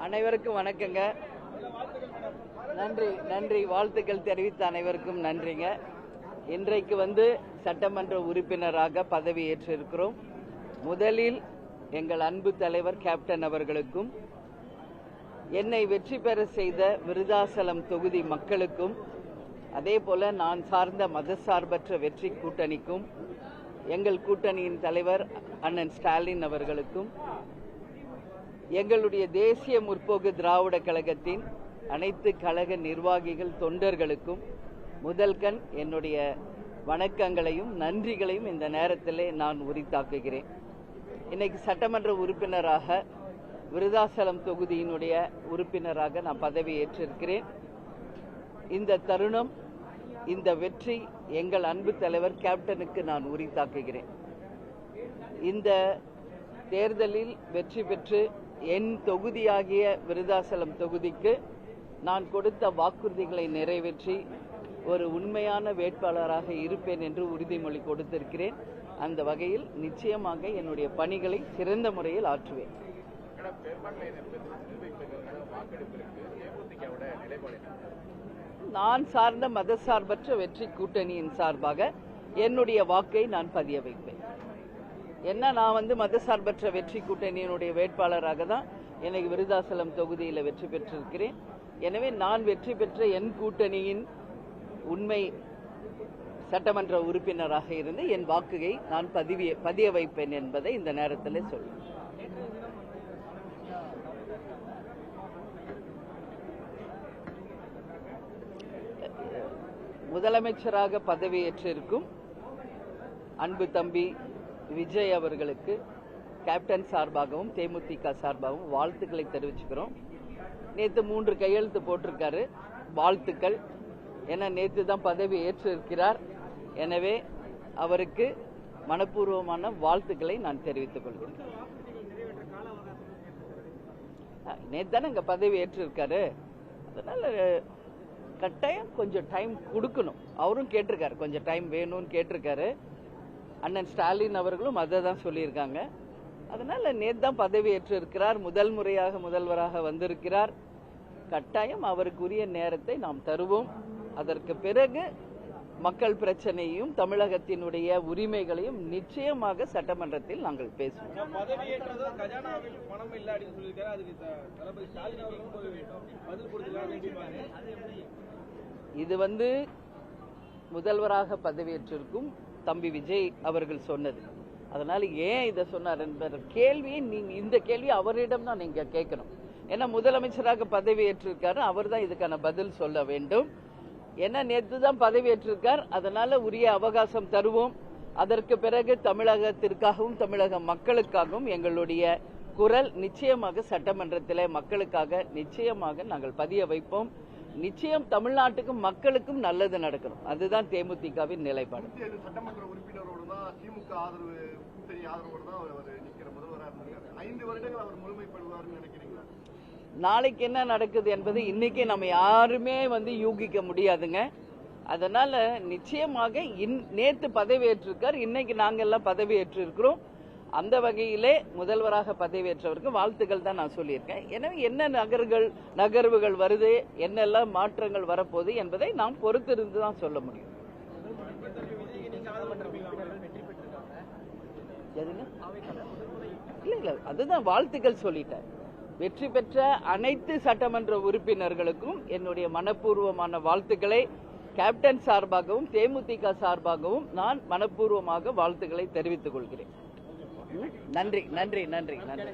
அனைவருக்கும் வணக்கங்க. நன்றி நன்றி. வாழ்த்துக்கள் தெரிவித்த அனைவருக்கும் நன்றிங்க. இன்றைக்கு சட்டமன்ற உறுப்பினராக பதவி ஏற்றிருக்கிறோம். முதலில் எங்கள் அன்பு தலைவர் கேப்டன் அவர்களுக்கும், என்னை வெற்றி பெற செய்த விருதாசலம் தொகுதி மக்களுக்கும், அதேபோல நான் சார்ந்த மதசார்பற்ற வெற்றி கூட்டணிக்கும், எங்கள் கூட்டணியின் தலைவர் அண்ணன் ஸ்டாலின் அவர்களுக்கும், எங்களுடைய தேசிய முற்போக்கு திராவிட கழகத்தின் அனைத்து கழக நிர்வாகிகள் தொண்டர்களுக்கும் முதல்கண் என்னுடைய வணக்கங்களையும் நன்றிகளையும் இந்த நேரத்திலே நான் உரித்தாக்குகிறேன். இன்னைக்கு சட்டமன்ற உறுப்பினராக விருதாசலம் தொகுதியினுடைய உறுப்பினராக நான் பதவி ஏற்றிருக்கிறேன். இந்த தருணம், இந்த வெற்றி எங்கள் அன்பு தலைவர் கேப்டனுக்கு நான் உரித்தாக்குகிறேன். இந்த தேர்தலில் வெற்றி பெற்று என் தொகுதியாகிய விருதாசலம் தொகுதிக்கு நான் கொடுத்த வாக்குறுதிகளை நிறைவேற்றி ஒரு உண்மையான வேட்பாளராக இருப்பேன் என்று உறுதிமொழி கொடுத்திருக்கிறேன். அந்த வகையில் நிச்சயமாக என்னுடைய பணிகளை சிறந்த முறையில் ஆற்றுவேன். நான் சார்ந்த மதசார்பற்ற வெற்றி கூட்டணியின் சார்பாக என்னுடைய வாக்கை நான் பதிய வைப்பேன். நான் மதசார்பற்ற வெற்றி கூட்டணியினுடைய வேட்பாளராக தான் எனக்கு விருதாசலம் தொகுதியில் வெற்றி பெற்றிருக்கிறேன். எனவே நான் வெற்றி பெற்ற என் கூட்டணியின் உண்மை சட்டமன்ற உறுப்பினராக இருந்து என் வாக்குயை நான் பதிய வைப்பேன் என்பதை இந்த நேரத்தில் சொல்லுவேன். முதலமைச்சராக பதவியேற்றிருக்கும் அன்பு தம்பி விஜய் அவர்களுக்கு கேப்டன் சார்பாகவும் தேமுதிக சார்பாகவும் வாழ்த்துக்களை தெரிவிச்சுக்கிறோம். நேற்று 3 கையெழுத்து போட்டிருக்காரு. வாழ்த்துக்கள். ஏன்னா நேற்று தான் பதவி ஏற்றிருக்கிறார். எனவே அவருக்கு மனப்பூர்வமான வாழ்த்துக்களை நான் தெரிவித்துக் கொள்கிறேன். நேற்று தானே இங்க பதவி ஏற்றிருக்காரு. அதனால கட்டாயம் கொஞ்சம் டைம் கொடுக்கணும். அவரும் கேட்டிருக்காரு, கொஞ்சம் டைம் வேணும்னு கேட்டிருக்காரு. அண்ணன் ஸ்டாலின் அவர்களும் அதை தான் சொல்லியிருக்காங்க. அதனால நேற்று தான் பதவி ஏற்றிருக்கிறார். முதல் முறையாக முதல்வராக வந்திருக்கிறார். கட்டாயம் அவருக்குரிய நேரத்தை நாம் தருவோம். அதற்கு பிறகு மக்கள் பிரச்சனையும் தமிழகத்தினுடைய உரிமைகளையும் நிச்சயமாக சட்டமன்றத்தில் நாங்கள் பேசுவோம். இது முதல்வராக பதவியேற்றிருக்கும் தம்பி விஜய் அவர்கள் சொன்னது. அதனால ஏன் இதை சொன்னார் என்ற கேள்வியை இந்த கேள்வி அவரிடம் தான் நீங்க கேட்கணும். ஏன்னா முதலமைச்சராக பதவியேற்றிருக்காரு, அவர் தான் இதுக்கான பதில் சொல்ல வேண்டும். ஏன்னா நேற்று தான் பதவியேற்றிருக்கார். அதனால உரிய அவகாசம் தருவோம். அதற்கு பிறகு தமிழகத்திற்காகவும் தமிழக மக்களுக்காகவும் எங்களுடைய குரல் நிச்சயமாக சட்டமன்றத்தில் மக்களுக்காக நிச்சயமாக நாங்கள் பதிய வைப்போம். நிச்சயம் தமிழ்நாட்டுக்கும் மக்களுக்கும் நல்லது நடக்கணும். அதுதான் தேமுதிகவின் நிலைப்பாடு. சட்டமன்ற உறுப்பினரோடு தான் திமுக ஆதரவு கூட்டணி ஆதரவோடு தான் அவர் நிற்கிற முதல்வராக இருந்திருக்காரு. 5 வருடங்கள் அவர் முழுமைப்படுவார்னு நினைக்கிறீங்களா? நாளைக்கு என்ன நடக்குது என்பது இன்னைக்கு நம்ம யாருமே யூகிக்க முடியாதுங்க. அதனால நிச்சயமாக நேற்று பதவியேற்றிருக்கார், இன்னைக்கு நாங்க எல்லாம் பதவியேற்றிருக்கிறோம். அந்த வகையிலே முதல்வராக பதவியேற்றவருக்கு வாழ்த்துக்கள் தான் நான் சொல்லியிருக்கேன். எனவே என்ன நகர்வுகள் வருது, என்னெல்லாம் மாற்றங்கள் வரப்போகுது என்பதை நாம் பொறுத்திருந்து தான் சொல்ல முடியும். இல்ல அதுதான் வாழ்த்துக்கள் சொல்லிட்டேன். வெற்றி பெற்ற அனைத்து சட்டமன்ற உறுப்பினர்களுக்கும் என்னுடைய மனப்பூர்வமான வாழ்த்துக்களை கேப்டன் சார்பாகவும் தேமுதிக சார்பாகவும் நான் மனப்பூர்வமாக வாழ்த்துக்களை தெரிவித்துக் கொள்கிறேன். நன்றி நன்றி நன்றி நன்றி.